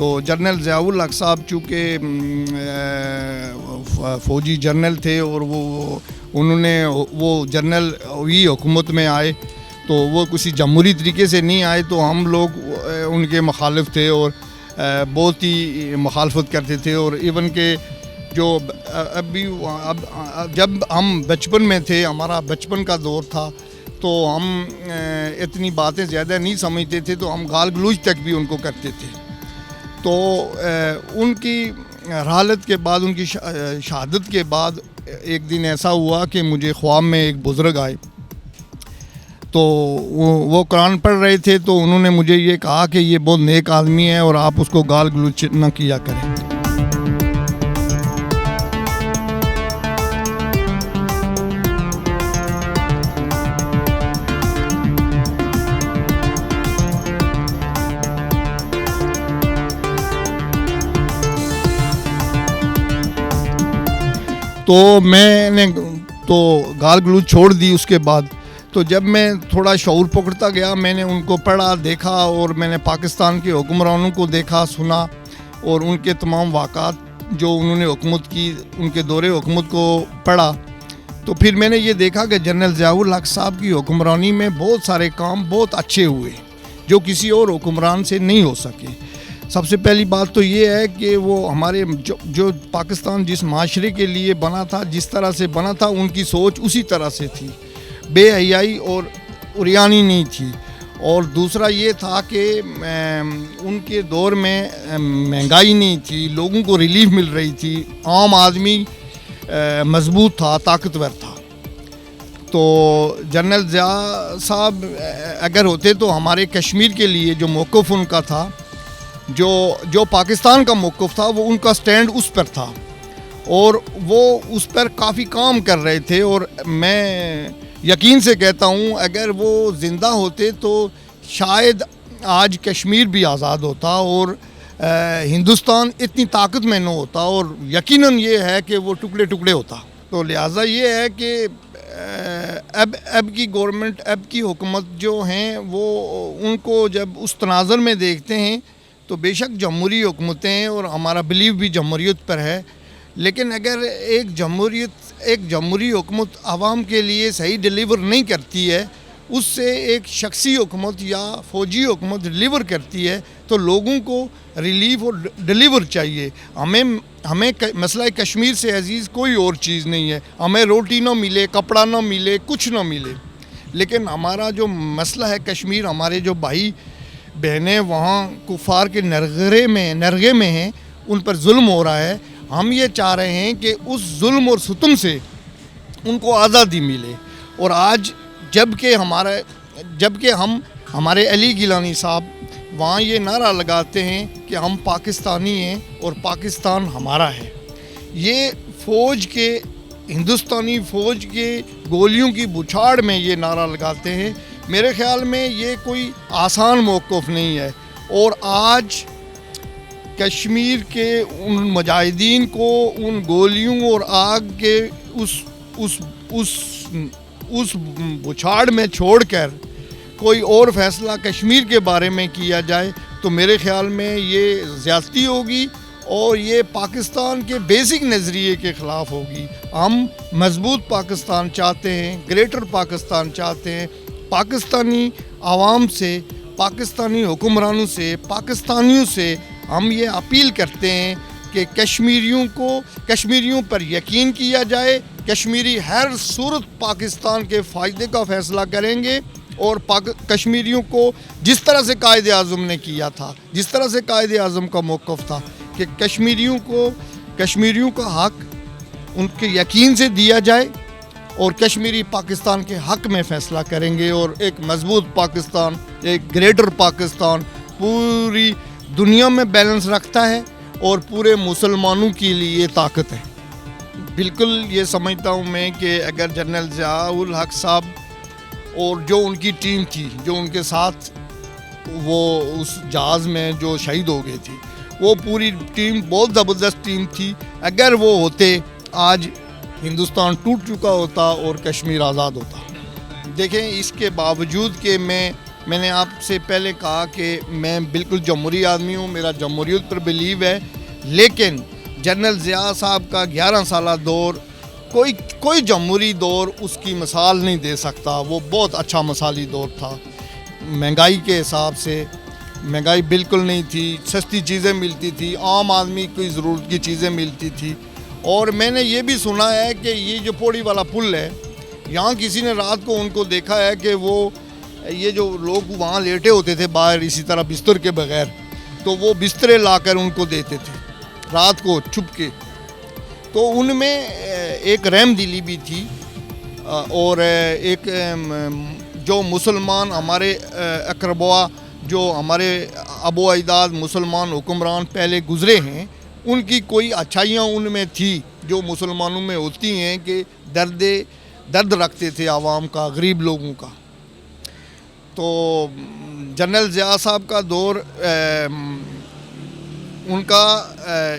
تو جنرل ضیاء الحق صاحب چونکہ فوجی جنرل تھے اور وہ انہوں نے وہ جنرل وہی حکومت میں آئے تو وہ کسی جمہوری طریقے سے نہیں آئے تو ہم لوگ ان کے مخالف تھے اور بہت ہی مخالفت کرتے تھے. اور ایون کہ جو اب جب ہم بچپن میں تھے, ہمارا بچپن کا دور تھا, تو ہم اتنی باتیں زیادہ نہیں سمجھتے تھے تو ہم گال گلوچ تک بھی ان کو کرتے تھے. تو ان کی رحالت کے بعد, ان کی شہادت کے بعد ایک دن ایسا ہوا کہ مجھے خواب میں ایک بزرگ آئے تو وہ قرآن پڑھ رہے تھے تو انہوں نے مجھے یہ کہا کہ یہ بہت نیک آدمی ہے اور آپ اس کو گال گلوچ نہ کیا کریں. تو میں نے تو گال گلوچ چھوڑ دی. اس کے بعد تو جب میں تھوڑا شعور پکڑتا گیا, میں نے ان کو پڑھا, دیکھا, اور میں نے پاکستان کے حکمرانوں کو دیکھا, سنا, اور ان کے تمام واقعات جو انہوں نے حکومت کی, ان کے دور حکومت کو پڑھا. تو پھر میں نے یہ دیکھا کہ جنرل ضیاء الحق صاحب کی حکمرانی میں بہت سارے کام بہت اچھے ہوئے جو کسی اور حکمران سے نہیں ہو سکے. سب سے پہلی بات تو یہ ہے کہ وہ ہمارے جو پاکستان جس معاشرے کے لیے بنا تھا, جس طرح سے بنا تھا, ان کی سوچ اسی طرح سے تھی, بے حیائی اور عریانی نہیں تھی. اور دوسرا یہ تھا کہ ان کے دور میں مہنگائی نہیں تھی, لوگوں کو ریلیف مل رہی تھی, عام آدمی مضبوط تھا, طاقتور تھا. تو جنرل ضیاء صاحب اگر ہوتے تو ہمارے کشمیر کے لیے جو موقف ان کا تھا, جو پاکستان کا موقف تھا, وہ ان کا سٹینڈ اس پر تھا اور وہ اس پر کافی کام کر رہے تھے. اور میں یقین سے کہتا ہوں اگر وہ زندہ ہوتے تو شاید آج کشمیر بھی آزاد ہوتا اور ہندوستان اتنی طاقت میں نہ ہوتا, اور یقیناً یہ ہے کہ وہ ٹکڑے ٹکڑے ہوتا. تو لہٰذا یہ ہے کہ اب کی گورنمنٹ, اب کی حکومت جو ہیں, وہ ان کو جب اس تناظر میں دیکھتے ہیں تو بے شک جمہوری حکومتیں ہیں اور ہمارا بلیو بھی جمہوریت پر ہے, لیکن اگر ایک جمہوری حکومت عوام کے لیے صحیح ڈیلیور نہیں کرتی ہے, اس سے ایک شخصی حکومت یا فوجی حکومت ڈیلیور کرتی ہے, تو لوگوں کو ریلیف اور ڈیلیور چاہیے. ہمیں مسئلہ کشمیر سے عزیز کوئی اور چیز نہیں ہے. ہمیں روٹی نہ ملے, کپڑا نہ ملے, کچھ نہ ملے, لیکن ہمارا جو مسئلہ ہے کشمیر, ہمارے جو بھائی بہنیں وہاں کفار کے نرغے میں ہیں, ان پر ظلم ہو رہا ہے. ہم یہ چاہ رہے ہیں کہ اس ظلم اور ستم سے ان کو آزادی ملے. اور آج جبکہ ہمارے علی گیلانی صاحب وہاں یہ نعرہ لگاتے ہیں کہ ہم پاکستانی ہیں اور پاکستان ہمارا ہے, یہ ہندوستانی فوج کے گولیوں کی بچھاڑ میں یہ نعرہ لگاتے ہیں. میرے خیال میں یہ کوئی آسان موقف نہیں ہے. اور آج کشمیر کے ان مجاہدین کو ان گولیوں اور آگ کے اس بچھاڑ میں چھوڑ کر کوئی اور فیصلہ کشمیر کے بارے میں کیا جائے تو میرے خیال میں یہ زیادتی ہوگی اور یہ پاکستان کے بیسک نظریے کے خلاف ہوگی. ہم مضبوط پاکستان چاہتے ہیں, گریٹر پاکستان چاہتے ہیں. پاکستانی عوام سے, پاکستانی حکمرانوں سے, پاکستانیوں سے ہم یہ اپیل کرتے ہیں کہ کشمیریوں پر یقین کیا جائے. کشمیری ہر صورت پاکستان کے فائدے کا فیصلہ کریں گے اور کشمیریوں کو جس طرح سے قائد اعظم نے کیا تھا, جس طرح سے قائد اعظم کا موقف تھا کہ کشمیریوں کا حق ان کے یقین سے دیا جائے اور کشمیری پاکستان کے حق میں فیصلہ کریں گے. اور ایک مضبوط پاکستان, ایک گریٹر پاکستان پوری دنیا میں بیلنس رکھتا ہے اور پورے مسلمانوں کے لیے طاقت ہے. بالکل یہ سمجھتا ہوں میں کہ اگر جنرل ضیاء الحق صاحب اور جو ان کی ٹیم تھی, جو ان کے ساتھ وہ اس جہاز میں جو شہید ہو گئے تھی, وہ پوری ٹیم بہت زبردست ٹیم تھی. اگر وہ ہوتے آج ہندوستان ٹوٹ چکا ہوتا اور کشمیر آزاد ہوتا. دیکھیں اس کے باوجود کہ میں میں نے آپ سے پہلے کہا کہ میں بالکل جمہوری آدمی ہوں, میرا جمہوریت پر بلیو ہے, لیکن جنرل ضیاء صاحب کا 11 سالہ دور کوئی جمہوری دور اس کی مثال نہیں دے سکتا. وہ بہت اچھا مثالی دور تھا. مہنگائی کے حساب سے مہنگائی بالکل نہیں تھی, سستی چیزیں ملتی تھی, عام آدمی کی ضرورت کی چیزیں ملتی تھی. اور میں نے یہ بھی سنا ہے کہ یہ جو پوڑی والا پل ہے, یہاں کسی نے رات کو ان کو دیکھا ہے کہ وہ یہ جو لوگ وہاں لیٹے ہوتے تھے باہر اسی طرح بستر کے بغیر, تو وہ بسترے لا کر ان کو دیتے تھے رات کو چھپ کے. تو ان میں ایک رحم دلی بھی تھی, اور ایک جو مسلمان ہمارے اقربا, جو ہمارے ابو اجداد مسلمان حکمران پہلے گزرے ہیں, ان کی کوئی اچھائیاں ان میں تھی جو مسلمانوں میں ہوتی ہیں کہ درد رکھتے تھے عوام کا, غریب لوگوں کا. تو جنرل ضیاء صاحب کا دور, ان کا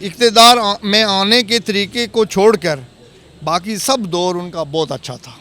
اقتدار میں آنے کے طریقے کو چھوڑ کر باقی سب دور ان کا بہت اچھا تھا.